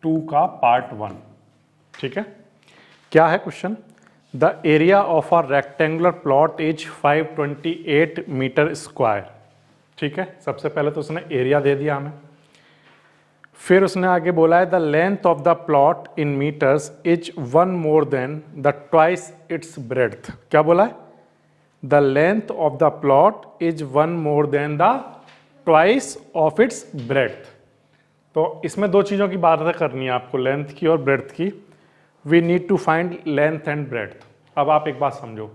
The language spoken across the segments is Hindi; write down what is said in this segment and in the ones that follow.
2 का पार्ट 1। ठीक है, क्या है question? The area of a rectangular plot is 528 metre square. ठीक है, सबसे पहले तो उसने एरिया दे दिया हमें, फिर उसने आगे बोला है the length of the plot in metres is 1 more than the twice its breadth. क्या बोला है? The length of the plot is 1 more than the twice of its breadth. तो इसमें दो चीज़ों की बात करनी है आपको, लेंथ की और ब्रेड्थ की। We need to find length and breadth. अब आप एक बात समझो,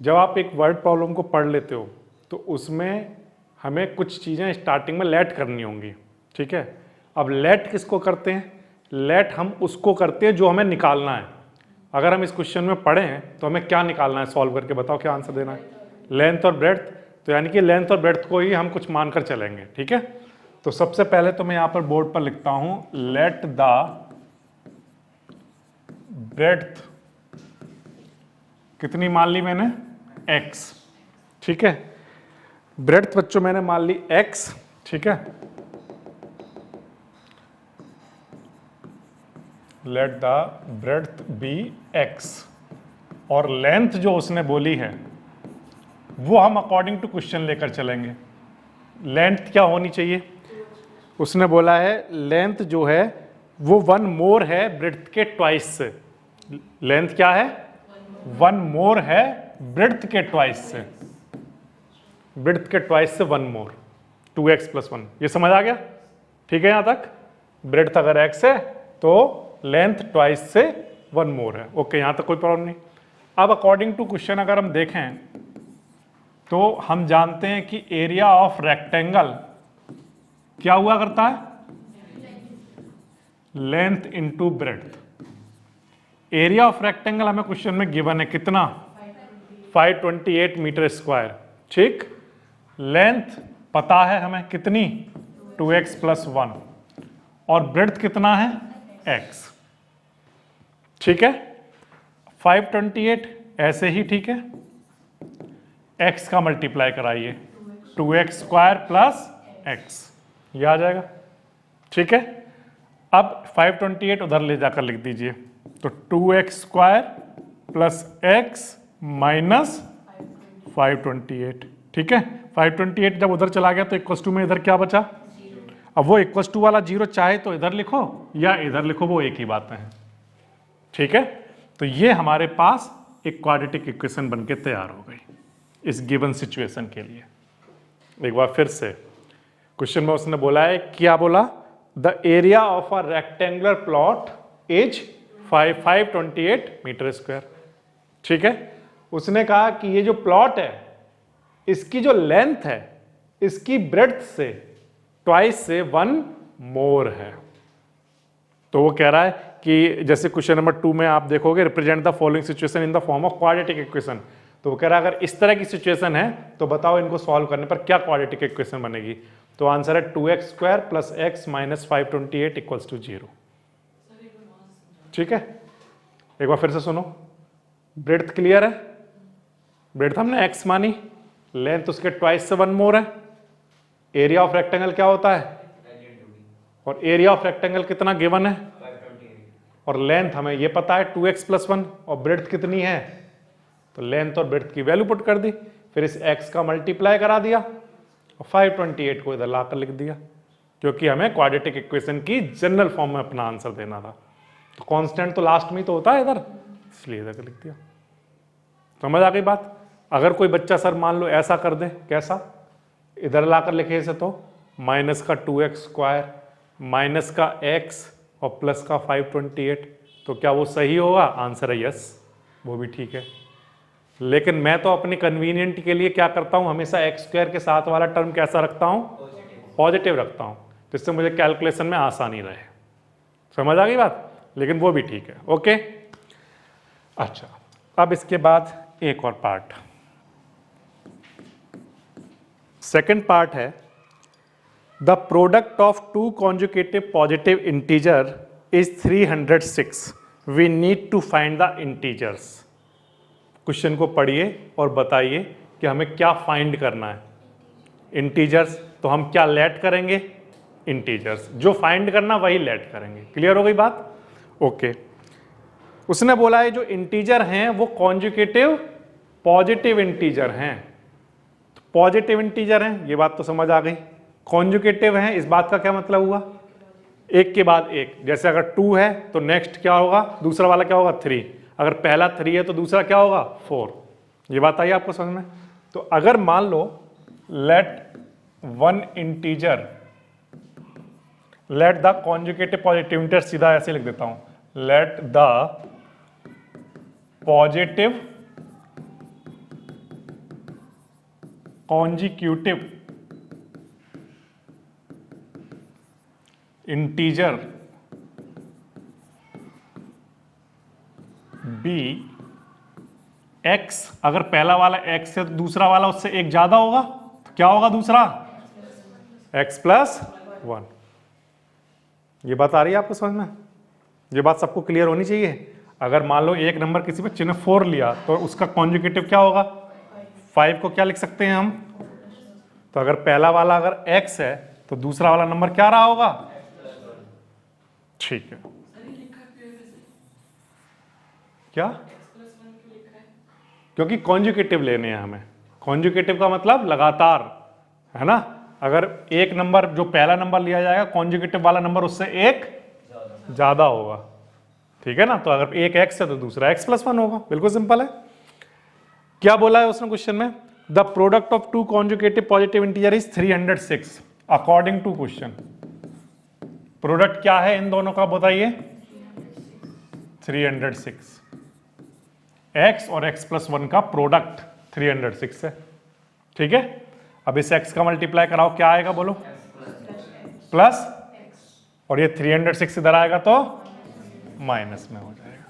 जब आप एक वर्ड प्रॉब्लम को पढ़ लेते हो तो उसमें हमें कुछ चीज़ें स्टार्टिंग में लेट करनी होंगी। ठीक है, अब लेट किसको करते हैं? लेट हम उसको करते हैं जो हमें निकालना है। अगर हम इस क्वेश्चन में पढ़े हैं तो हमें क्या निकालना है? सॉल्व करके बताओ क्या आंसर देना है? लेंथ और ब्रेड्थ। तो यानी कि लेंथ और ब्रेड्थ को ही हम कुछ मानकर चलेंगे। ठीक है, तो सबसे पहले तो मैं यहाँ पर बोर्ड पर लिखता हूं लेट द ब्रेड्थ कितनी मान ली मैंने? x। ठीक है, ब्रेड्थ बच्चों मैंने मान ली x। ठीक है, let the breadth be x और लेंथ जो उसने बोली है वो हम अकॉर्डिंग टू क्वेश्चन लेकर चलेंगे। लेंथ क्या होनी चाहिए? उसने बोला है लेंथ जो है वो 1 मोर है ब्रेड्थ के ट्वाइस से। लेंथ क्या है? 1 मोर है ब्रेड्थ के ट्वाइस से। ब्रेड्थ के ट्वाइस से 1 मोर, 2x + 1। ये समझ आ गया? ठीक है, यहां तक ब्रेड्थ अगर x है तो लेंथ ट्वाइस से 1 मोर है। ओके, यहां तक कोई प्रॉब्लम नहीं। अब अकॉर्डिंग टू क्वेश्चन अगर हम देखें तो हम जानते हैं कि एरिया ऑफ रेक्टेंगल क्या हुआ करता है? Length into breadth. Area of rectangle हमें क्वेश्चन में गिवन है कितना? 528 मीटर स्क्वायर। ठीक, लेंथ पता है हमें कितनी? 2x + 1 और ब्रेड्थ कितना है? x। ठीक है, 528 ऐसे ही ठीक है, x का मल्टीप्लाई कराइए 2x² + x, ये आ जाएगा। ठीक है, अब 528 उधर ले जाकर लिख दीजिए, तो 2x² + x - 528। ठीक है, 528 जब उधर चला गया तो इक्वल टू में इधर क्या बचा? अब वो इक्वल टू वाला 0 चाहे तो इधर लिखो या इधर लिखो, वो एक ही बात है। ठीक है, तो ये हमारे पास एक क्वाड्रेटिक इक्वेशन बनके तैयार हो गई इस गिवन सिचुएशन के लिए। एक बार फिर से क्वेश्चन में उसने बोला है, क्या बोला? The area of a rectangular plot is 528 metre square. ठीक है, उसने कहा कि ये जो प्लॉट है इसकी जो लेंथ है इसकी ब्रेड्थ से ट्वाइस से 1 मोर है। तो वो कह रहा है कि जैसे क्वेश्चन नंबर 2 में आप देखोगे, represent the following situation in the form of quadratic equation. तो वो कह रहा है अगर इस तरह की सिचुएशन है तो बताओ इनको सॉल्व करने पर क्या क्वाड्रेटिक इक्वेशन बनेगी? तो आंसर है 2x² + x - 528 = 0। ठीक है, एक बार फिर से सुनो, ब्रेड्थ क्लियर है? ब्रेड्थ हमने x मानी, लेंथ उसके ट्वाइस से 1 मोर है। एरिया ऑफ रेक्टेंगल क्या होता है? और एरिया ऑफ रेक्टेंगल कितना गिवन है? और लेंथ हमें ये पता है 2x + 1 और ब्रेड्थ कितनी है? तो लेंथ और ब्रेड्थ की वैल्यू पुट कर दी, फिर इस x का मल्टीप्लाई करा दिया और 528 को इधर लाकर लिख दिया, क्योंकि हमें क्वाड्रेटिक इक्वेशन की जनरल फॉर्म में अपना आंसर देना था। तो कांस्टेंट तो लास्ट में ही तो होता है इधर, इसलिए इधर लिख दिया। समझ आ गई बात? अगर कोई बच्चा सर मान लो ऐसा कर दे, कैसा? इधर लाकर लिखे इसे तो माइनस का 2x² माइनस का x और प्लस का 528, तो क्या वो सही होगा? आंसर है यस, वो भी ठीक है। लेकिन मैं तो अपनी कन्वीनियंट के लिए क्या करता हूं, हमेशा x² के साथ वाला टर्म कैसा रखता हूं? पॉजिटिव रखता हूं, जिससे मुझे कैलकुलेशन में आसानी रहे। समझ आ गई बात? लेकिन वो भी ठीक है। ओके, अच्छा, अब इसके बाद एक और पार्ट, सेकेंड पार्ट है the product of 2 conjugative positive integer is 306। We need to find the integers. Question को पढ़िए और बताइए कि हमें क्या फाइंड करना है। इंटीजर्स तो हम क्या लेट करेंगे? इंटीजर्स। जो फाइंड करना वही लेट करेंगे। क्लियर हो गई बात? ओके। उसने बोला है जो इंटीजर हैं वो कॉन्जुगेटिव पॉजिटिव इंटीजर हैं। तो पॉजिटिव इंटीजर हैं, ये बात तो समझ आ गई। कॉन्जुगेटिव हैं, इस बात का क्या मतलब हुआ? एक के बाद एक। जैसे अगर 2 है तो नेक्स्ट क्या होगा, दूसरा वाला क्या होगा 3। अगर पहला 3 है तो दूसरा क्या होगा 4। ये बात आई आपको समझ में? तो अगर मान लो let one integer, let the conjugative positive integer, सीधा ऐसे लिख देता हूं, let the positive consecutive integer be x। अगर पहला वाला x है तो दूसरा वाला उससे एक ज्यादा होगा, तो क्या होगा दूसरा? x plus 1। ये बात आ रही है आपको समझ में? ये बात सबको क्लियर होनी चाहिए। अगर मान लो एक नंबर किसी पे चिन्ह 4 लिया तो उसका कॉन्जुगेटिव क्या होगा? 5 को क्या लिख सकते हैं हम? तो अगर पहला वाला अगर x है तो दूसरा वाला नंबर क्या रहा होगा? ठीक है। क्या? क्योंकि कॉन्जुगेटिव लेने हैं हमें। कॉन्जुगेटिव का मतलब लगातार, है ना? अगर एक नंबर जो पहला नंबर लिया जाएगा कॉन्जुगेटिव वाला नंबर उससे एक ज्यादा होगा, ठीक है ना? तो अगर एक x है तो दूसरा x प्लस 1 होगा। बिल्कुल सिंपल है। क्या बोला है उसने क्वेश्चन में? The product of two conjugative positive integer is 306 according to question. Product क्या है इन दोनों का बताइए? 306। x और x प्लस 1 का प्रोडक्ट 306 है, ठीक है? अब इस x का मल्टीप्लाई कराओ, क्या आएगा बोलो? प्लस, और ये 306 इधर आएगा तो माइनस में हो जाएगा।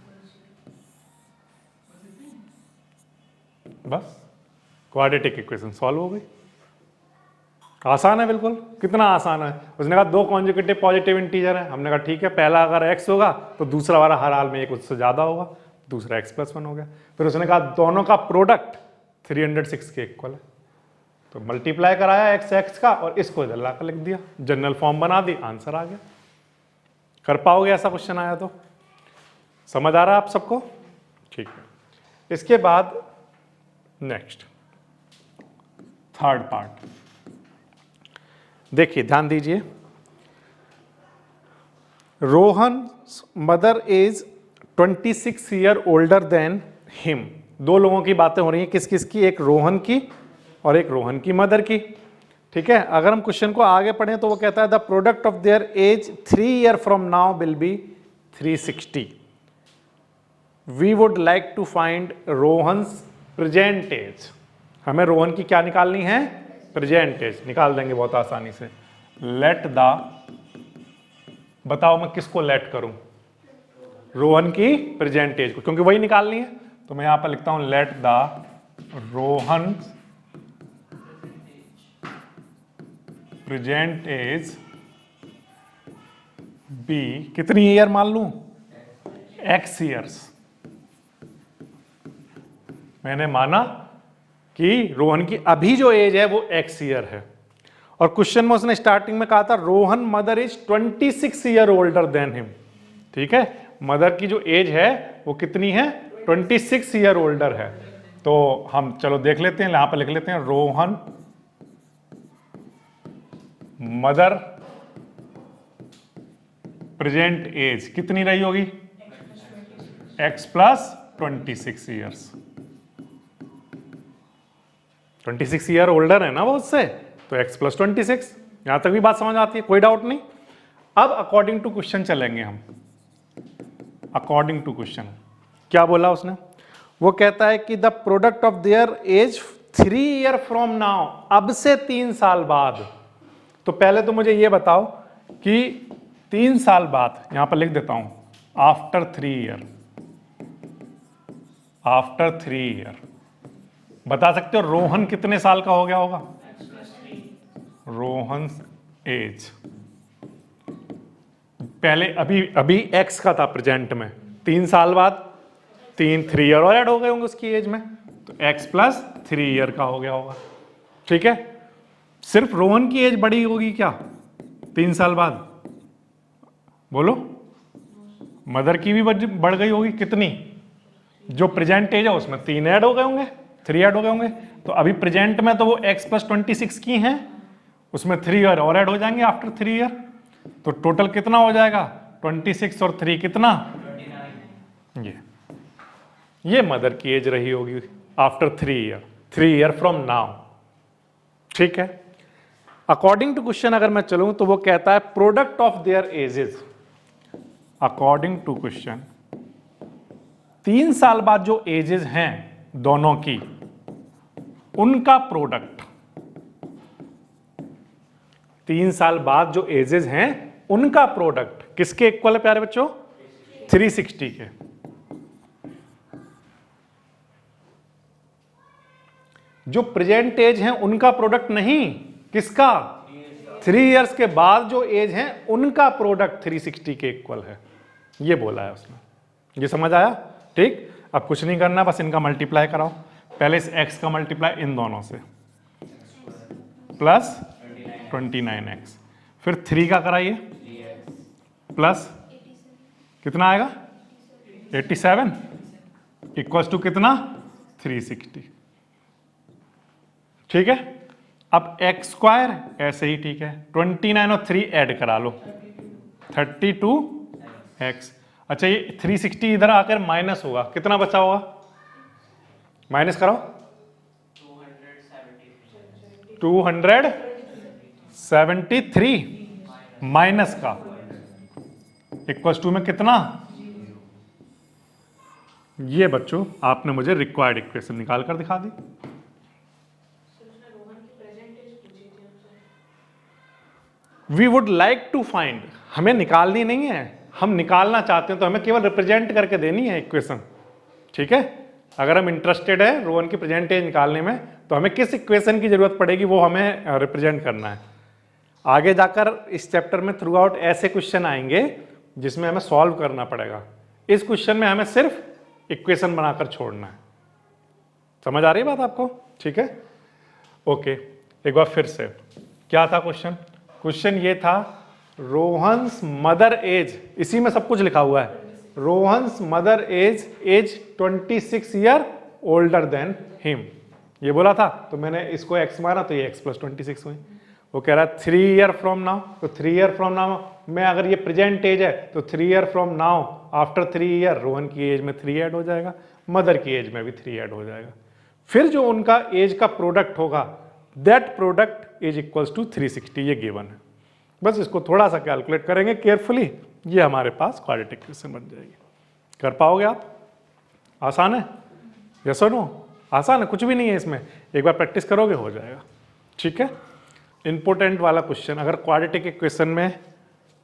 बस क्वाड्रेटिक इक्वेशन सॉल्व हो गई। आसान है बिल्कुल। कितना आसान है? उसने कहा दो कॉन्जुगेटिव पॉजिटिव इंटीजर है, हमने कहा ठीक है, पहला अगर x होगा तो दूसरा वाला हर हाल में एक उससे ज्यादा होगा, दूसरा x प्लस 1 हो गया। फिर उसने कहा दोनों का प्रोडक्ट 306 के इक्वल है, तो मल्टीप्लाई कराया x का और इसको इधर लाकर लिख दिया, जनरल फॉर्म बना दी, आंसर आ गया। कर पाओगे ऐसा क्वेश्चन आया तो? समझ आ रहा है आप सबको? ठीक है। इसके बाद नेक्स्ट थर्ड पार्ट देखिए, ध्यान दीजिए। Rohan mother is 26 year older than him. दो लोगों की बातें हो रही हैं, किस किस की? एक रोहन की और एक रोहन की मदर की, ठीक है? अगर हम क्वेश्चन को आगे पढ़ें तो वो कहता है the product of their age 3 year from now will be 360। We would like to find Rohan's present age. हमें रोहन की क्या निकालनी है? Present age. निकाल देंगे बहुत आसानी से। लेट द, बताओ मैं किसको लेट करूं? रोहन की प्रेजेंट एज को, क्योंकि वही निकालनी है। तो मैं यहां पर लिखता हूं let the Rohan present age be, कितनी ईयर मान लूं? x years. मैंने माना कि रोहन की अभी जो एज है वो x ईयर है, और क्वेश्चन में उसने स्टार्टिंग में कहा था Rohan mother is 26 year older than him, ठीक है? मदर की जो एज है वो कितनी है? 26 ईयर ओल्डर है। तो हम चलो देख लेते हैं, यहां पर लिख लेते हैं रोहन मदर प्रेजेंट एज कितनी रही होगी? x plus 26 years. 26 year older है ना वो उससे, तो x प्लस 26। यहां तक भी बात समझ आती है, कोई डाउट नहीं। अब अकॉर्डिंग टू क्वेश्चन चलेंगे हम। अकॉर्डिंग टू क्वेश्चन क्या बोला उसने? वो कहता है कि the product of their age 3 year from now, अब से 3 साल बाद। तो पहले तो मुझे ये बताओ कि 3 साल बाद, यहां पर लिख देता हूं आफ्टर 3 ईयर। आफ्टर 3 ईयर बता सकते हो रोहन कितने साल का हो गया होगा? रोहन एज पहले अभी x का था प्रेजेंट में, 3 साल बाद 3 ईयर और ऐड हो गए होंगे उसकी एज में, तो x प्लस 3 ईयर का हो गया होगा, ठीक है? सिर्फ रोहन की एज बड़ी होगी क्या? 3 साल बाद बोलो, मदर की भी बढ़ गई होगी कितनी, जो प्रेजेंट एज है उसमें 3 ऐड हो गए होंगे, 3 ऐड हो गए होंगे। तो अभी प्रेजेंट में तो वो x + 26 की हैं, उसमें 3 ईयर और ऐड हो जाएंगे आफ्टर 3 ईयर। तो टोटल कितना हो जाएगा, 26 और 3 कितना, 29। ये मदर की एज रही होगी आफ्टर 3 ईयर फ्रॉम नाउ। ठीक है। अकॉर्डिंग टू क्वेश्चन अगर मैं चलूं तो वो कहता है product of their ages, according to question 3 साल बाद जो एजेस हैं दोनों की, उनका प्रोडक्ट, 3 साल बाद जो एजेस हैं उनका प्रोडक्ट किसके इक्वल है प्यारे बच्चों, 360 के। जो प्रेजेंट एज है उनका प्रोडक्ट नहीं, किसका, 3 इयर्स के बाद जो एज है उनका प्रोडक्ट 360 के इक्वल है, ये बोला है उसने। ये समझ आया? ठीक। अब कुछ नहीं करना, बस इनका मल्टीप्लाई कराओ। पहले इस x का मल्टीप्लाई इन दोनों से प्लस 29x, फिर 3 का कराइए प्लस कितना आएगा 87 इक्वल्स टू कितना 360। ठीक है। अब x² ऐसे ही ठीक है, 29 और 3 ऐड करा लो 32x। अच्छा ये 360 इधर आकर माइनस होगा, कितना बचा होगा, माइनस कराओ 273 माइनस का इक्वल्स टू में कितना, ये बच्चों आपने मुझे रिक्वायर्ड इक्वेशन निकाल कर दिखा दी। We would like to find, हमें निकालनी नहीं है, हम निकालना चाहते हैं तो हमें केवल रिप्रेजेंट करके देनी है इक्वेशन। ठीक है। अगर हम इंटरेस्टेड है रोहन की प्रेजेंट एज निकालने में तो हमें किस इक्वेशन की जरूरत पड़ेगी वो हमें रिप्रेजेंट करना है। आगे जाकर इस चैप्टर में थ्रू आउट ऐसे क्वेश्चन आएंगे जिसमें हमें सॉल्व करना पड़ेगा। इस क्वेश्चन में हमें सिर्फ इक्वेशन बनाकर छोड़ना है। समझ आ रही है बात आपको? ठीक है। ओके, एक बार फिर से क्या था क्वेश्चन? क्वेश्चन ये था रोहन्स मदर एज, इसी में सब कुछ लिखा हुआ है, Rohan's mother age 26 year older than him, ये बोला था। तो मैंने इसको x माना तो ये x + 26 हुई। वो कह रहा है 3 ईयर फ्रॉम नाउ, तो 3 ईयर फ्रॉम नाउ में अगर ये प्रेजेंट एज है तो 3 year from now after 3 year Rohan की एज में 3 ऐड हो जाएगा, मदर की एज में भी 3 ऐड हो जाएगा। फिर जो उनका एज का प्रोडक्ट होगा that product is equals to 360, ये गिवन है। बस इसको थोड़ा सा कैलकुलेट करेंगे केयरफुली, ये हमारे पास क्वाड्रेटिक इक्वेशन बन जाएगी। कर पाओगे आप? आसान है? यस और नो? आसान है, कुछ भी नहीं है इसमें, एक बार प्रैक्टिस करोगे हो जाएगा। ठीक है। इंपॉर्टेंट वाला क्वेश्चन, अगर क्वाड्रेटिक इक्वेशन में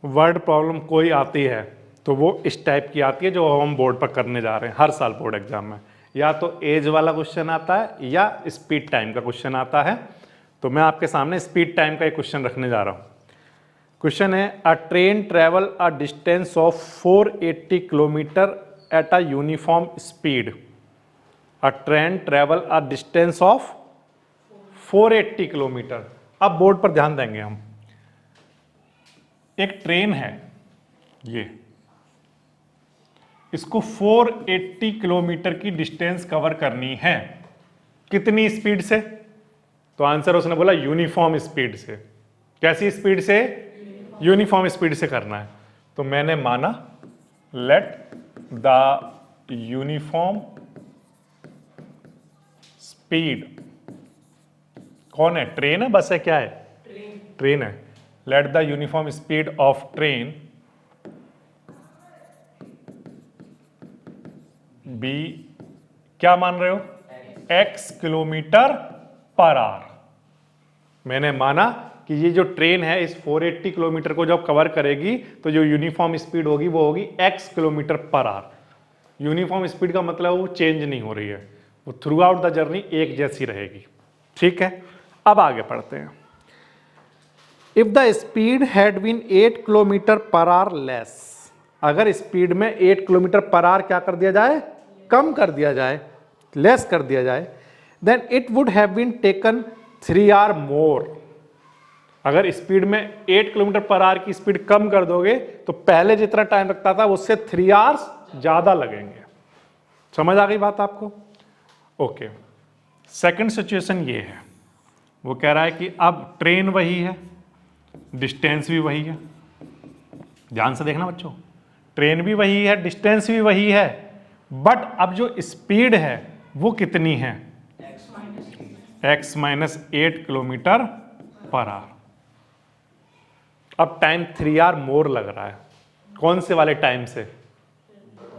वर्ड प्रॉब्लम कोई आती है तो वो इस टाइप की आती है जो हम बोर्ड पर करने जा रहे हैं हर साल बोर्ड एग्जाम में। या तो एज वाला क्वेश्चन आता है या स्पीड टाइम का क्वेश्चन आता है। तो मैं आपके सामने स्पीड टाइम का एक क्वेश्चन रखने जा रहा हूँ। क्वेश्चन है अ train travel a distance of 480 kilometre at a uniform speed. A train travel a distance of 480 kilometre. अब बोर्ड पर ध्यान देंगे हम। एक ट्रेन है ये, इसको 480 किलोमीटर की डिस्टेंस कवर करनी है, कितनी स्पीड से? तो आंसर उसने बोला यूनिफॉर्म स्पीड से। कैसी स्पीड से? यूनिफॉर्म स्पीड से करना है। तो मैंने माना लेट द यूनिफॉर्म स्पीड, कौन है? ट्रेन है, बस है, क्या है? ट्रेन है। Let the uniform speed of train be, क्या मान रहे हो? x kilometre per hour. मैंने माना कि ये जो ट्रेन है इस 480 किलोमीटर को जब कवर करेगी तो जो यूनिफॉर्म स्पीड होगी वो होगी x kilometre per our. Uniform speed का मतलब वो चेंज नहीं हो रही है, वो थ्रू आउट द जर्नी एक जैसी रहेगी। ठीक है। अब आगे पढ़ते हैं। If the speed had been 8 kilometre per hour less, अगर स्पीड में 8 किलोमीटर पर आवर क्या कर दिया जाए? कम कर दिया जाए, लेस कर दिया जाए, then it would have been taken 3 hour more. अगर स्पीड में 8 किलोमीटर पर आवर की स्पीड कम कर दोगे तो पहले जितना टाइम लगता था उससे 3 आवर्स ज्यादा लगेंगे। समझ आ गई बात आपको? ओके, सेकंड सिचुएशन ये है, वो कह रहा है कि अब ट्रेन वही है, डिस्टेंस भी वही है। ध्यान से देखना बच्चों, ट्रेन भी वही है, डिस्टेंस भी वही है, बट अब जो स्पीड है वो कितनी है? x minus 8 kilometre per our. अब टाइम 3 आवर मोर लग रहा है। कौन से वाले टाइम से?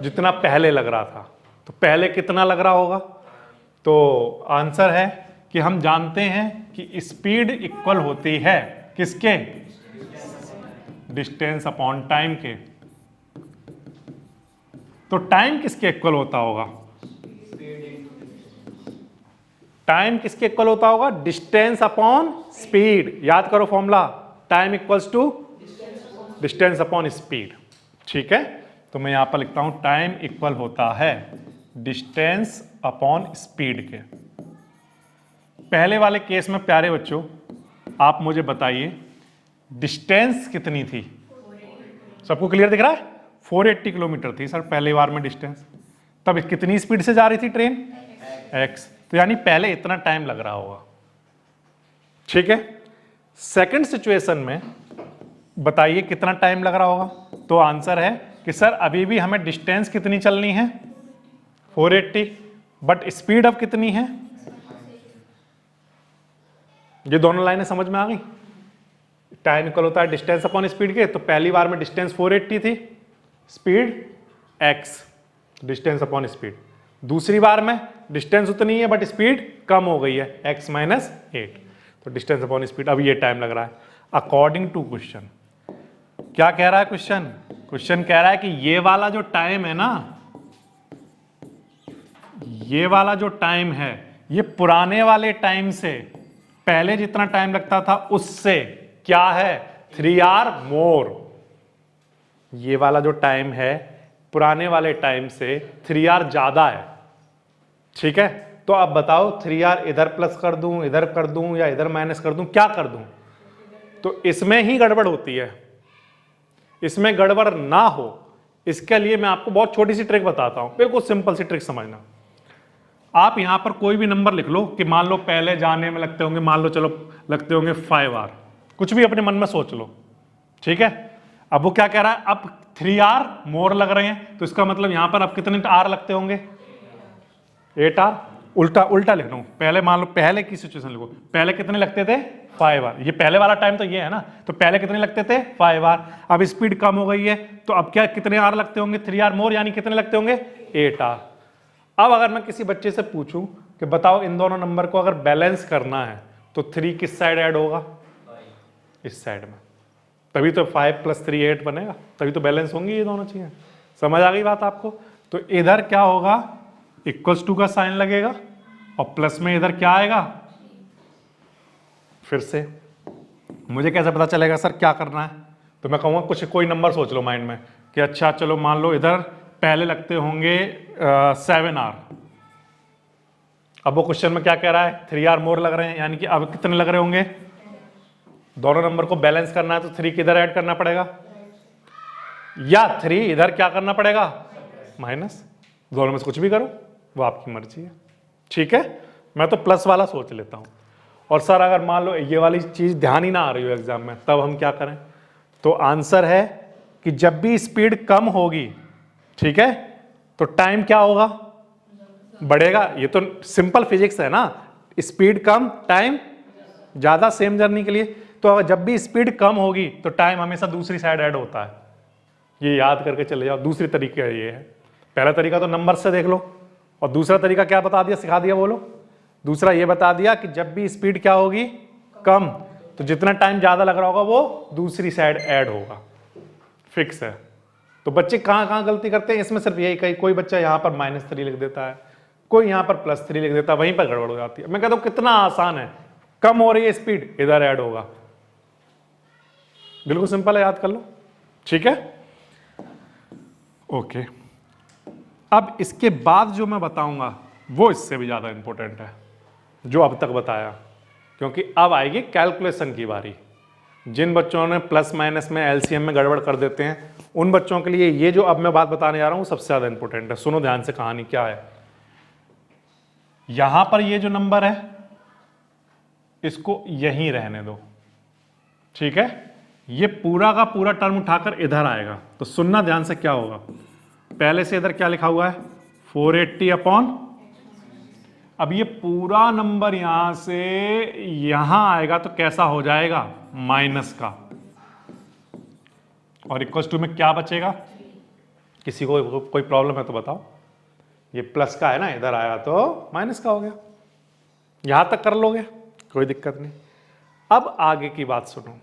जितना पहले लग रहा था। तो पहले कितना लग रहा होगा? तो आंसर है कि हम जानते हैं कि स्पीड इक्वल होती है किसके? डिस्टेंस अपॉन टाइम के। तो टाइम किसके इक्वल होता होगा? टाइम किसके इक्वल होता होगा? Distance upon speed. याद करो formula, time equals to distance upon speed. ठीक है, तो मैं यहां पर लिखता हूं टाइम इक्वल होता है डिस्टेंस अपॉन स्पीड के। पहले वाले केस में प्यारे बच्चों आप मुझे बताइए डिस्टेंस कितनी थी? सबको क्लियर दिख रहा है? 480 किलोमीटर थी सर पहले बार में डिस्टेंस। तब कितनी स्पीड से जा रही थी ट्रेन? x। तो यानी पहले इतना टाइम लग रहा होगा। ठीक है, सेकंड सिचुएशन में बताइए कितना टाइम लग रहा होगा? तो आंसर है कि सर अभी भी हमें डिस्टेंस कितनी चलनी है? 480, बट स्पीड अब कितनी है? ये दोनों लाइनें समझ में आ गई? टाइम इक्वल होता है डिस्टेंस अपॉन स्पीड के। तो पहली बार में डिस्टेंस 480 थी, speed x, distance upon speed. दूसरी बार में डिस्टेंस उतनी है बट स्पीड कम हो गई है, x माइनस 8। तो डिस्टेंस अपॉन स्पीड, अब ये टाइम लग रहा है अकॉर्डिंग टू क्वेश्चन। क्या कह रहा है क्वेश्चन? क्वेश्चन कह रहा है कि ये वाला जो टाइम है ना, ये वाला जो टाइम है ये पुराने वाले टाइम से पहले जितना टाइम लगता था उससे क्या है? 3 आवर मोर। ये वाला जो टाइम है पुराने वाले टाइम से 3 आवर ज्यादा है। ठीक है, तो अब बताओ 3 आवर इधर प्लस कर दूं, इधर कर दूं, या इधर माइनस कर दूं, क्या कर दूं? तो इसमें ही गड़बड़ होती है। इसमें गड़बड़ ना हो इसके लिए मैं आपको बहुत छोटी सी ट्रिक बताता हूं, बिल्कुल सिंपल सी ट्रिक समझना। आप यहां पर कोई भी नंबर लिख लो कि मान लो पहले जाने में लगते होंगे, मान लो चलो लगते होंगे 5 आवर, कुछ भी अपने मन में सोच लो। ठीक है, अब वो क्या कह रहा है? अब 3 आवर मोर लग रहे हैं, तो इसका मतलब यहां पर अब कितने आर लगते होंगे? 8 आवर। उल्टा उल्टा लिख रहा हूं, पहले मान लो पहले की सिचुएशन लिखो, पहले कितने लगते थे? 5 आवर। ये पहले वाला टाइम तो ये है ना, तो पहले कितने लगते थे? 5 आवर। अब स्पीड कम हो गई है तो अब क्या कितने आर लगते होंगे? 3 आवर मोर, यानी कितने लगते होंगे? 8 आवर। अब अगर मैं किसी बच्चे से पूछूं कि बताओ इन दोनों नंबर को अगर बैलेंस करना है तो 3 किस साइड ऐड होगा? इस साइड में। तभी तो 5 + 3 8 बनेगा, तभी तो बैलेंस होंगी ये दोनों चीजें। समझ आ गई बात आपको? तो इधर क्या होगा? इक्वल्स टू का साइन लगेगा और प्लस में इधर क्या आएगा? फिर से मुझे कैसे पता चलेगा सर क्या करना है? तो मैं कहूँगा कुछ कोई नंबर सोच लो माइंड में कि अच्छा चलो मान लो इधर पहले लगते होंगे 7 आवर। अब वो क्वेश्चन में क्या कह रहा है? 3 आवर मोर लग रहे हैं, यानी कि अब कितने लग रहे होंगे? दोनों नंबर को बैलेंस करना है तो 3 किधर ऐड करना पड़ेगा, या 3 इधर क्या करना पड़ेगा? माइनस। दोनों में से कुछ भी करो, वो आपकी मर्जी है। ठीक है, मैं तो प्लस वाला सोच लेता हूं। और सर अगर मान लो ये वाली चीज ध्यान ही ना आ रही हो एग्जाम में, तब हम क्या करें? तो आंसर है कि जब भी स्पीड कम होगी, ठीक है, तो टाइम क्या होगा? बढ़ेगा। ये तो सिंपल फिजिक्स है ना, स्पीड कम टाइम ज्यादा सेम जर्नी के लिए। तो जब भी स्पीड कम होगी तो टाइम हमेशा दूसरी साइड ऐड होता है। ये याद करके चले जाओ। दूसरी तरीका ये है, पहला तरीका तो नंबर से देख लो, और दूसरा तरीका क्या बता दिया, सिखा दिया, बोलो। दूसरा ये बता दिया कि जब भी स्पीड क्या होगी? कम, तो जितना टाइम ज्यादा लग रहा होगा वो दूसरी साइड ऐड होगा। फिक्स है। तो बच्चे कहां कहां गलती करते हैं इसमें? सिर्फ यही, कहीं कोई बच्चा यहां पर -3 लिख देता है, कोई यहां पर +3 लिख देता है, वहीं पर गड़बड़ हो जाती है। मैं कहता हूं कितना आसान है, कम हो रही है स्पीड, इधर ऐड होगा। बिल्कुल सिंपल है, याद कर लो। ठीक है, ओके। अब इसके बाद जो मैं बताऊंगा वो इससे भी ज्यादा इंपॉर्टेंट है जो अब तक बताया, क्योंकि अब आएगी कैलकुलेशन की बारी। जिन बच्चों ने प्लस माइनस में एलसीएम में गड़बड़ कर देते हैं उन बच्चों के लिए ये जो अब मैं बात बताने जा रहा हूं सबसे ज्यादा इंपॉर्टेंट है। सुनो ध्यान से कहानी क्या है। यहां पर ये जो नंबर है इसको यहीं रहने दो, ठीक है। ये पूरा का पूरा टर्म उठाकर इधर आएगा तो सुनना ध्यान से क्या होगा। पहले से इधर क्या लिखा हुआ है 480 अपॉन, अब ये पूरा नंबर यहां से यहां आएगा तो कैसा हो जाएगा माइनस का, और इक्वल टू में क्या बचेगा। किसी को कोई प्रॉब्लम है तो बताओ। ये प्लस का है ना, इधर आया तो माइनस का हो गया। यहां तक कर लोगे कोई दिक्कत नहीं। अब आगे की बात सुनो।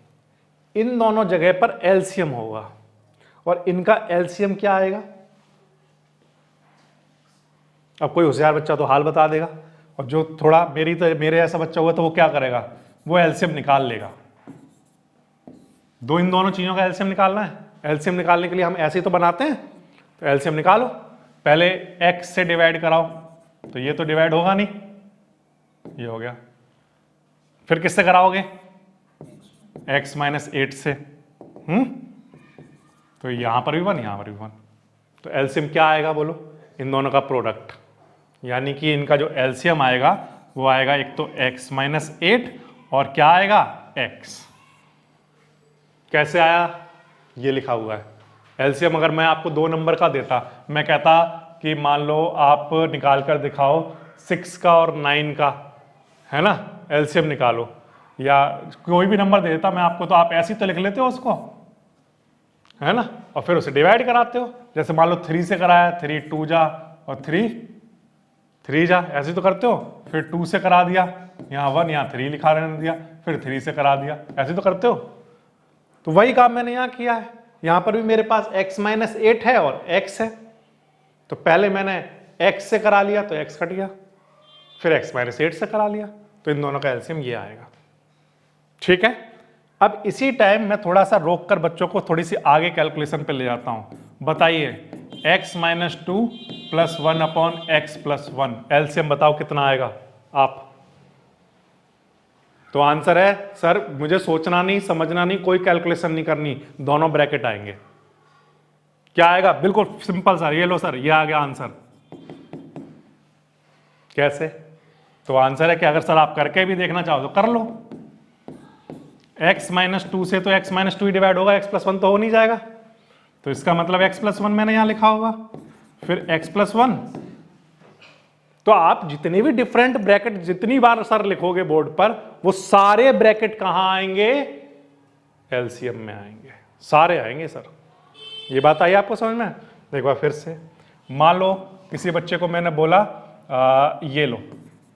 इन दोनों जगह पर एलसीएम होगा और इनका एलसीएम क्या आएगा। अब कोई होशियार बच्चा तो हाल बता देगा, और जो थोड़ा मेरे ऐसा बच्चा हुआ तो वो क्या करेगा, वो एलसीएम निकाल लेगा। इन दोनों चीजों का एलसीएम निकालना है। एलसीएम निकालने के लिए हम ऐसे ही तो बनाते हैं, तो एलसीएम निकालो। पहले x से डिवाइड कराओ तो ये तो डिवाइड होगा नहीं, ये हो गया। फिर किससे कराओगे x माइनस 8 से, तो यहां पर भी 1 यहां पर भी 1। तो एलसीएम क्या आएगा बोलो, इन दोनों का प्रोडक्ट, यानी कि इनका जो एलसीएम आएगा वो आएगा एक तो x माइनस 8 और क्या आएगा x। कैसे आया, ये लिखा हुआ है। एलसीएम अगर मैं आपको 2 नंबर का देता, मैं कहता कि मान लो आप निकाल कर दिखाओ 6 का और 9 का, है ना, एलसीएम निकालो, या कोई भी नंबर दे देता मैं आपको, तो आप ऐसे ही तो लिख लेते हो उसको, है ना, और फिर उसे डिवाइड कराते हो। जैसे मान लो 3 से कराया, 3 2 जा और 3 जा, ऐसे तो करते हो। फिर 2 से करा दिया, यहाँ 1 यहाँ 3 लिखा रहने दिया, फिर 3 से करा दिया, ऐसे तो करते हो। तो वही काम मैंने यहाँ किया है। यहाँ पर भी मेरे पास x माइनस 8 है और x है, तो पहले मैंने x से करा लिया तो x कट गया, फिर x माइनस 8 से करा लिया, तो इन दोनों का एलसीएम ये आएगा, ठीक है। अब इसी टाइम मैं थोड़ा सा रोक कर बच्चों को थोड़ी सी आगे कैलकुलेशन पे ले जाता हूं। बताइए x minus 2 plus 1 upon x plus 1, LCM बताओ कितना आएगा आप। तो आंसर है सर मुझे सोचना नहीं, समझना नहीं, कोई कैलकुलेशन नहीं करनी, दोनों ब्रैकेट आएंगे। क्या आएगा, बिल्कुल सिंपल सर, ये लो सर, ये आ गया आंसर। कैसे, तो आंसर है कि अगर सर आप करके भी देखना चाहो तो कर लो। x माइनस 2 से तो x माइनस 2 ही डिवाइड होगा, x प्लस 1 तो हो नहीं जाएगा, तो इसका मतलब x प्लस 1 मैंने यहां लिखा होगा, फिर x प्लस 1। तो आप जितने भी डिफरेंट ब्रैकेट जितनी बार सर लिखोगे बोर्ड पर, वो सारे ब्रैकेट कहां आएंगे, एलसीएम में आएंगे, सारे आएंगे सर। ये बात आई आपको समझ में। देखो फिर से, मान लो किसी बच्चे को मैंने बोला ये लो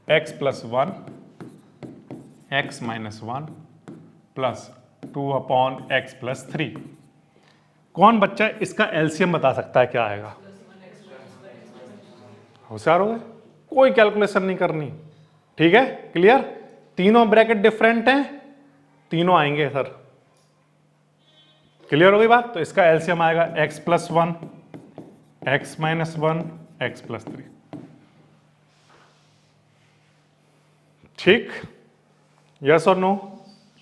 x plus 1 x minus 1 plus 2 upon x plus 3। कौन बच्चा इसका एलसीएम बता सकता है क्या आएगा। होशियार हो गए, कोई कैलकुलेशन नहीं करनी, ठीक है, क्लियर। तीनों ब्रैकेट डिफरेंट हैं, तीनों आएंगे सर, क्लियर हो गई बात। तो इसका एलसीएम आएगा x plus 1 x minus 1 x plus 3, ठीक, यस और नो,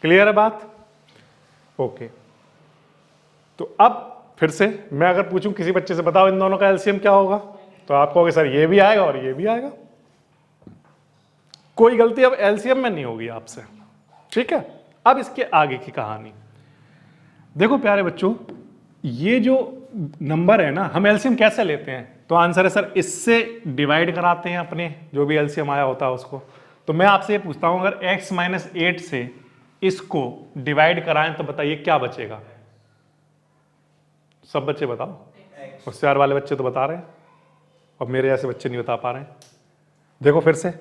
क्लियर है बात, ओके। तो अब फिर से मैं अगर पूछूं किसी बच्चे से बताओ इन दोनों का एलसीएम क्या होगा, तो आप कहोगे सर ये भी आएगा और ये भी आएगा। कोई गलती अब एलसीएम में नहीं होगी आपसे, ठीक है। अब इसके आगे की कहानी देखो प्यारे बच्चों, ये जो नंबर है ना, हम एलसीएम कैसे लेते हैं, तो आंसर है सर इससे डिवाइड कराते हैं अपने जो भी एलसीएम आया होता है उसको। तो मैं आपसे ये पूछता हूं अगर x माइनस 8 से इसको डिवाइड कराएं तो बताइए क्या बचेगा। सब बच्चे बताओ, होशियार वाले बच्चे तो बता रहे हैं और मेरे ऐसे बच्चे नहीं बता पा रहे हैं। देखो फिर से,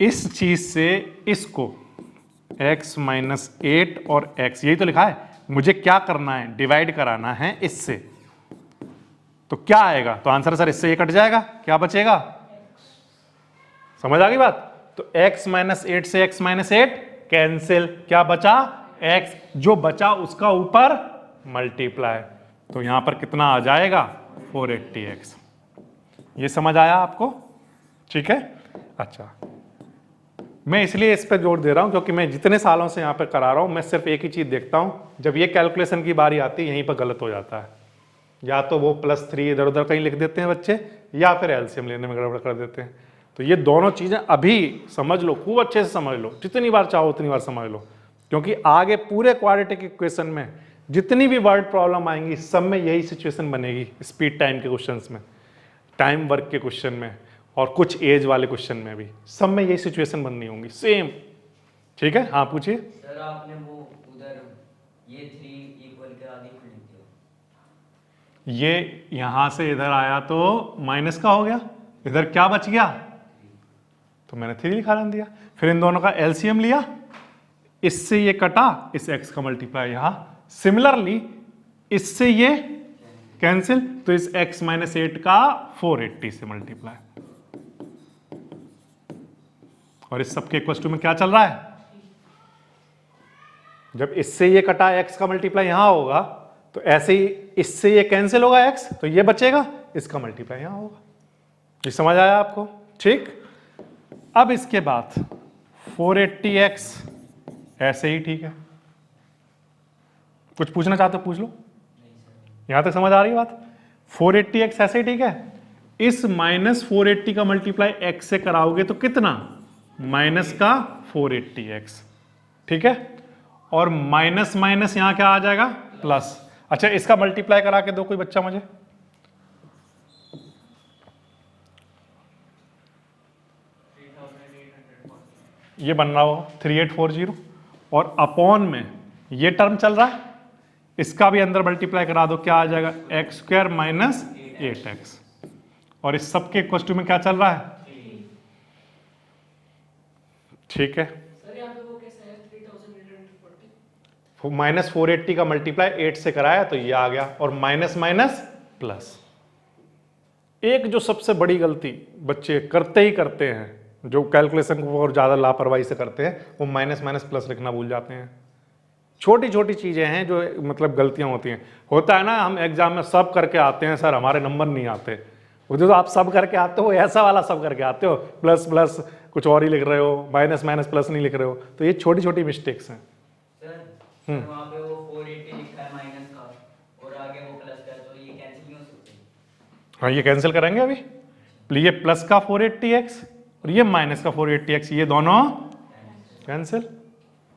इस चीज से इसको x माइनस 8 और x, यही तो लिखा है, मुझे क्या करना है, डिवाइड कराना है इससे, तो क्या आएगा, तो आंसर सर इससे ये कट जाएगा, क्या बचेगा, समझ आ गई बात। तो x माइनस 8 से x माइनस 8 कैंसिल, क्या बचा, x, जो बचा उसका ऊपर मल्टीप्लाई, तो यहां पर कितना आ जाएगा 480x। ये समझ आया आपको, ठीक है। अच्छा मैं इसलिए इस पे जोर दे रहा हूं क्योंकि मैं जितने सालों से यहाँ पे करा रहा हूं, मैं सिर्फ एक ही चीज देखता हूं, जब ये कैलकुलेशन की बारी आती है यहीं पर गलत हो जाता है। या तो वो +3 इधर उधर कहीं लिख देते हैं बच्चे, या फिर एलसीएम लेने में गड़बड़ कर देते हैं। तो ये दोनों चीजें अभी समझ लो, खूब अच्छे से समझ लो, जितनी बार चाहो उतनी बार समझ लो, क्योंकि आगे पूरे क्वाड्रेटिक इक्वेशन में जितनी भी वर्ड प्रॉब्लम आएंगी सब में यही सिचुएशन बनेगी। स्पीड टाइम के क्वेश्चंस में, टाइम वर्क के क्वेश्चन में, और कुछ एज वाले क्वेश्चन में भी, सब में यही सिचुएशन बननी होंगी सेम। ठीक है, हाँ पूछिए। सर आपने वो उधर ये 3 इक्वल के आगे क्यों लिख दिया? ये यहां से इधर आया तो माइनस का हो गया, इधर क्या बच गया, तो मैंने 3 लिखा रहने दिया। फिर इन दोनों का एलसीएम लिया, इससे ये कटा, इस x का मल्टीप्लाई यहां, सिमिलरली इससे ये कैंसिल, तो इस x - 8 का 480 से मल्टीप्लाई, और इस सबके इक्वल टू में क्या चल रहा है, जब इससे ये कटा x का मल्टीप्लाई यहां होगा तो ऐसे ही इससे ये कैंसिल होगा x, तो ये बचेगा, इसका मल्टीप्लाई यहां होगा। ये समझ आया आपको? ठीक। अब इसके बाद 480x ऐसे ही ठीक है। कुछ पूछना चाहते हो पूछ लो, यहां तक समझ आ रही है बात? 480x ऐसे ही ठीक है। इस -480 का मल्टीप्लाई x से कराओगे तो कितना, माइनस का 480x, ठीक है। और माइनस माइनस यहां क्या आ जाएगा, प्लस। अच्छा, इसका मल्टीप्लाई करा के दो कोई बच्चा मुझे। ये बन रहा हो 3840, और अपॉन में ये टर्म चल रहा है, इसका भी अंदर मल्टीप्लाई करा दो, क्या आ जाएगा, x² - 8x, और इस सब के इक्वल टू में क्या चल रहा है, ठीक है। सर यहाँ पे वो कैसा है 3840? -480 का मल्टीप्लाई 8 से कराया तो ये आ गया, और माइनस माइनस प्लस। एक जो सबसे बड़ी गलती बच्चे करते ही करते हैं, जो कैलकुलेशन को और ज्यादा लापरवाही से करते हैं, वो माइनस माइनस प्लस लिखना भूल जाते हैं। छोटी छोटी चीजें हैं जो मतलब गलतियां होती हैं। होता है ना, हम एग्जाम में सब करके आते हैं, सर हमारे नंबर नहीं आते। वो जो आप सब करके आते हो, ऐसा वाला सब करके आते हो, प्लस प्लस कुछ और ही लिख रहे हो, माइनस माइनस प्लस नहीं लिख रहे हो, तो ये छोटी छोटी मिस्टेक्स हैं। सर वहाँ पे वो 480 लिखा है माइनस का, और आगे वो प्लस का, तो ये कैंसिल नहीं हो सकते? हाँ, ये कैंसिल करेंगे अभी। ये प्लस का 480x और ये माइनस का 480x, ये दोनों कैंसिल,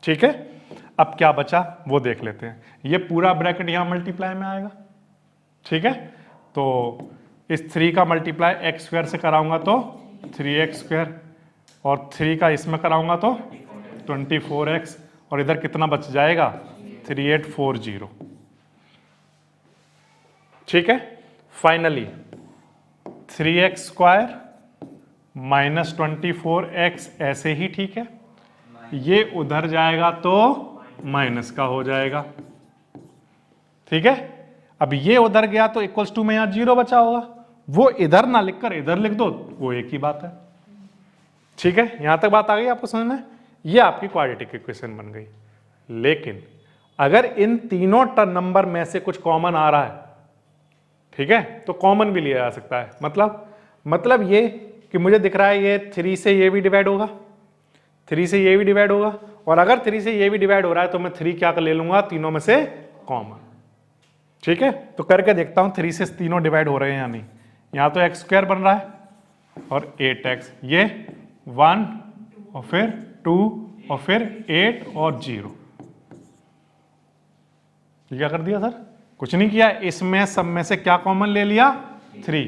ठीक है। अब क्या बचा वो देख लेते हैं। ये पूरा ब्रैकेट यहां मल्टीप्लाई में आएगा, ठीक है। तो इस 3 का मल्टीप्लाई x² से कराऊंगा तो 3x², और 3 का इसमें कराऊंगा तो 24x, और इधर कितना बच जाएगा, 3840, ठीक है। फाइनली 3x² - 24x ऐसे ही ठीक है। ये उधर जाएगा तो माइनस का हो जाएगा, ठीक है। अब ये उधर गया तो इक्वल्स टू में यहां 0 बचा होगा, वो इधर ना लिखकर इधर लिख दो, वो एक ही बात है, ठीक है। यहां तक बात आ गई आपको समझ में? ये आपकी क्वाड्रेटिक इक्वेशन बन गई। लेकिन अगर इन तीनों नंबर में से कुछ कॉमन आ रहा है, ठीक है, तो कॉमन भी लिया जा सकता है। मतलब ये कि मुझे दिख रहा है ये 3 से ये भी डिवाइड होगा, 3 से ये भी डिवाइड होगा, और अगर 3 से ये भी डिवाइड हो रहा है तो मैं 3 क्या कर ले लूंगा, तीनों में से कॉमन, ठीक है। तो करके देखता हूं 3 से तीनों डिवाइड हो रहे हैं या नहीं। यहां तो x² बन रहा है और 8x, ये 1 और फिर 2 और फिर 8 और 0। ये क्या कर दिया सर? कुछ नहीं किया, इसमें सब में से क्या कॉमन ले लिया, 3।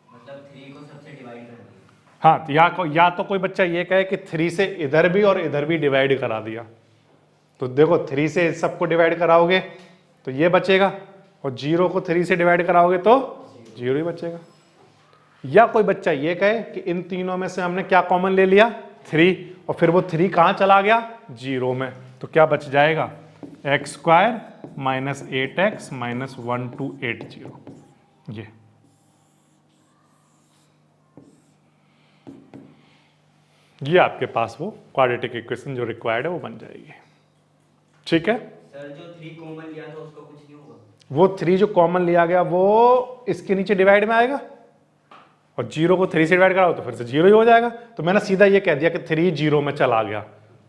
मतलब 3 को सबसे डिवाइड कर दिया। हाँ, या तो कोई बच्चा ये कहे कि 3 से इधर भी और इधर भी डिवाइड करा दिया, तो देखो 3 से सबको डिवाइड कराओगे तो ये बचेगा, और 0 को 3 से डिवाइड कराओगे तो 0 ही बचेगा। या कोई बच्चा ये कहे कि इन तीनों में से हमने क्या कॉमन ले लिया, 3, और फिर वो 3 कहां चला गया, 0 में, तो क्या बच जाएगा, x² - 8x - 1280। ये आपके पास वो क्वाड्रेटिक इक्वेशन जो रिक्वायर्ड है वो बन जाएगी, ठीक है। सर जो 3 कॉमन लिया था उसका कुछ नहीं होगा? वो 3 जो कॉमन लिया गया वो इसके नीचे डिवाइड में आएगा, और 0 को 3 से डिवाइड कराओ तो फिर से 0 ही हो जाएगा। तो मैंने सीधा ये कह दिया कि 3 0 में चला गया,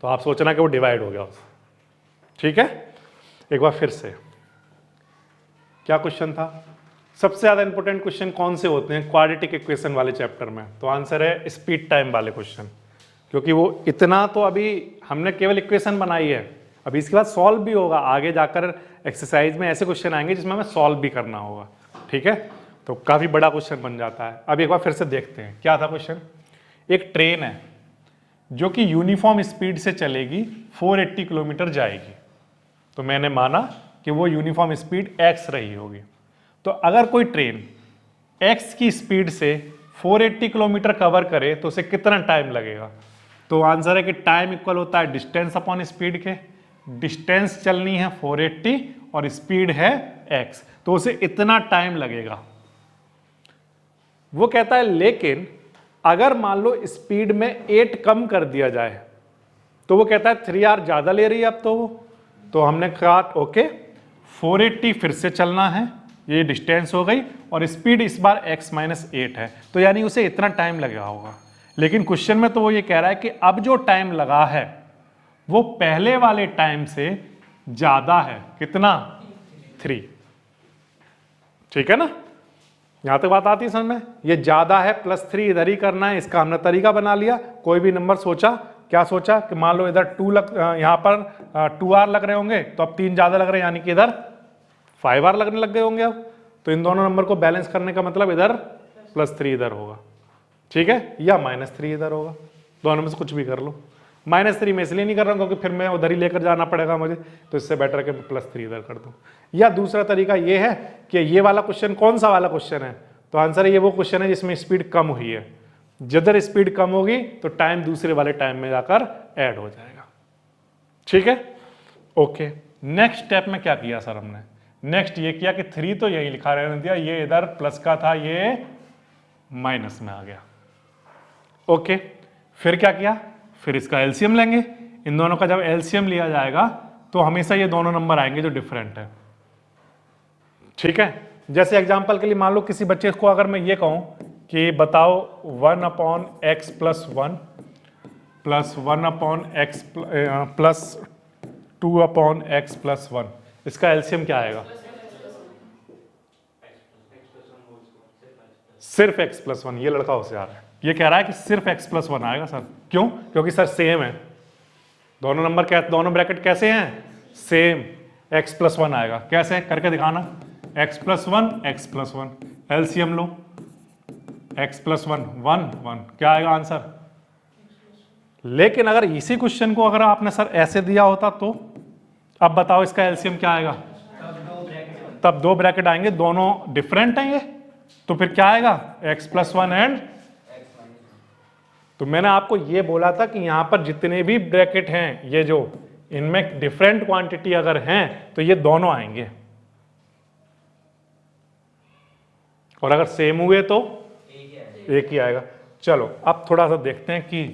तो आप सोचना कि वो डिवाइड हो गया उससे। ठीक है, एक बार फिर से क्या क्वेश्चन था? सबसे ज्यादा इंपॉर्टेंट क्वेश्चन कौन से होते हैं क्वाड्रेटिक इक्वेशन वाले चैप्टर में? तो आंसर है स्पीड टाइम वाले क्वेश्चन, क्योंकि वो इतना तो अभी हमने केवल इक्वेशन बनाई है, अभी इसके बाद सॉल्व भी होगा, आगे जाकर एक्सरसाइज में ऐसे क्वेश्चन आएंगे जिसमें हमें सॉल्व भी करना होगा। ठीक है, तो काफी बड़ा क्वेश्चन बन जाता है। अब एक बार फिर से देखते हैं क्या था क्वेश्चन। एक ट्रेन है जो कि यूनिफॉर्म स्पीड से चलेगी, 480 किलोमीटर जाएगी, तो मैंने माना कि वो यूनिफॉर्म स्पीड x रही होगी। तो अगर कोई ट्रेन x की स्पीड से 480 किलोमीटर कवर करे तो उसे कितना टाइम लगेगा? तो आंसर है कि टाइम इक्वल होता है डिस्टेंस अपॉन स्पीड के। डिस्टेंस चलनी है 480 और स्पीड है x, तो उसे इतना टाइम लगेगा। वो कहता है लेकिन अगर मान लो स्पीड में 8 कम कर दिया जाए, तो वो कहता है 3 आवर ज्यादा ले रही है अब तो वो। तो हमने कहा ओके 480 फिर से चलना है, ये डिस्टेंस हो गई, और स्पीड इस बार x - 8 है, तो यानी उसे इतना टाइम लगा होगा। लेकिन क्वेश्चन में तो वो ये कह रहा है कि अब जो टाइम लगा है वो पहले वाले टाइम से ज्यादा है। कितना? 3। ठीक है ना, यहां तक बात आती है समझ में? ये ज्यादा है, +3 इधर ही करना है, इसका हमने तरीका बना लिया। कोई भी नंबर सोचा, क्या सोचा कि मान लो इधर 2 यहाँ पर 2 आवर लग रहे होंगे, तो अब 3 ज्यादा लग रहे हैं, यानी कि इधर 5 आवर लगने लग गए होंगे अब। तो इन दोनों नंबर को बैलेंस करने का मतलब इधर +3 इधर होगा, ठीक है, या -3 इधर होगा, दोनों में से कुछ भी कर लो। -3 में इसलिए नहीं कर रहा हूं क्योंकि फिर मैं उधर ही लेकर जाना पड़ेगा मुझे, तो इससे बेटर है कि मैं +3 इधर कर दूं। या दूसरा तरीका ये है कि ये वाला क्वेश्चन कौन सा वाला क्वेश्चन है? तो आंसर है ये वो क्वेश्चन है जिसमें स्पीड कम हुई है। जिधर स्पीड कम होगी तो टाइम दूसरे वाले टाइम में जाकर ऐड हो जाएगा। ठीक है, ओके। नेक्स्ट स्टेप में क्या किया सर हमने? नेक्स्ट ये किया कि 3 तो यही लिखा रहने दिया, ये इधर प्लस का था, ये माइनस में आ गया। ओके, फिर क्या किया? फिर इसका एलसीएम लेंगे। इन दोनों का जब एलसीएम लिया जाएगा तो हमेशा ये दोनों नंबर आएंगे जो डिफरेंट है। ठीक है, जैसे एग्जांपल के लिए मान लो किसी बच्चे को अगर मैं ये कहूं कि बताओ 1/x + 1 + 1/x + 2/x + 1, इसका एलसीएम क्या आएगा? सिर्फ x + 1। ये लड़का होशियार है, ये कह रहा है कि सिर्फ x + 1 आएगा सर। क्यों? क्योंकि सर सेम है, दोनों नंबर दोनों ब्रैकेट कैसे हैं? सेम। x + 1 आएगा, कैसे करके दिखाना? x + 1 x + 1, एलसीएम लो, x + 1 1 1, क्या आएगा आंसर? लेकिन अगर इसी क्वेश्चन को अगर आपने सर ऐसे दिया होता तो अब बताओ इसका एलसीएम क्या आएगा? तब 2 ब्रैकेट आएंगे, दोनों डिफरेंट हैं ये, तो फिर क्या आएगा? x + 1 and. तो मैंने आपको ये बोला था कि यहां पर जितने भी ब्रैकेट हैं ये जो, इनमें डिफरेंट क्वांटिटी अगर हैं तो ये दोनों आएंगे, और अगर सेम हुए तो एक ही आएगा। चलो अब थोड़ा सा देखते हैं कि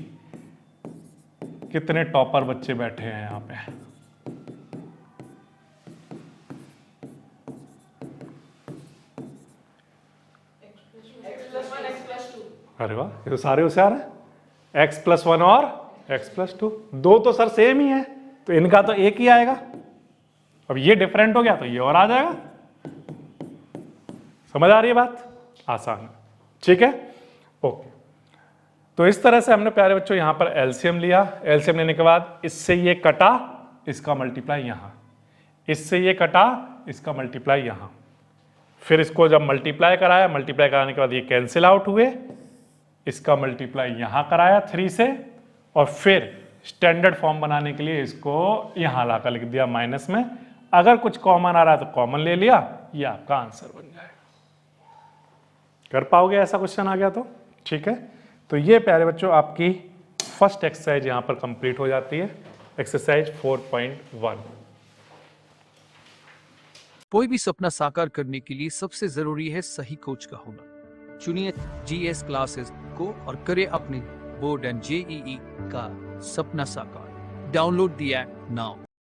कितने टॉपर बच्चे बैठे हैं यहां पे। अरे वाह, ये तो सारे होशियार हैं। x + 1 और x + 2, दो तो सर सेम ही है, तो इनका तो एक ही आएगा। अब ये डिफरेंट हो गया तो ये और आ जाएगा। समझ आ रही है बात? आसान है, ठीक है, ओके। तो इस तरह से हमने प्यारे बच्चों यहां पर एलसीएम लिया। एलसीएम लेने के बाद इससे ये कटा, इसका मल्टीप्लाई यहां, इससे ये कटा, इसका मल्टीप्लाई यहां। फिर इसको जब मल्टीप्लाई कराया, मल्टीप्लाई कराने के बाद ये कैंसिल आउट हुए, इसका मल्टीप्लाई यहां कराया 3 से, और फिर स्टैंडर्ड फॉर्म बनाने के लिए इसको यहां लाकर लिख दिया माइनस में। अगर कुछ कॉमन आ रहा है तो कॉमन ले लिया, ये आपका आंसर बन जाएगा। कर पाओगे ऐसा क्वेश्चन आ गया तो? ठीक है, तो ये प्यारे बच्चों आपकी फर्स्ट एक्सरसाइज यहां पर कंप्लीट हो जाती है, एक्सरसाइज 4.1। कोई भी सपना साकार करने के लिए सबसे जरूरी है सही कोच का होना। चुनिए जीएस क्लासेस को और करें अपने बोर्ड एंड जेईई का सपना साकार। Download the app now.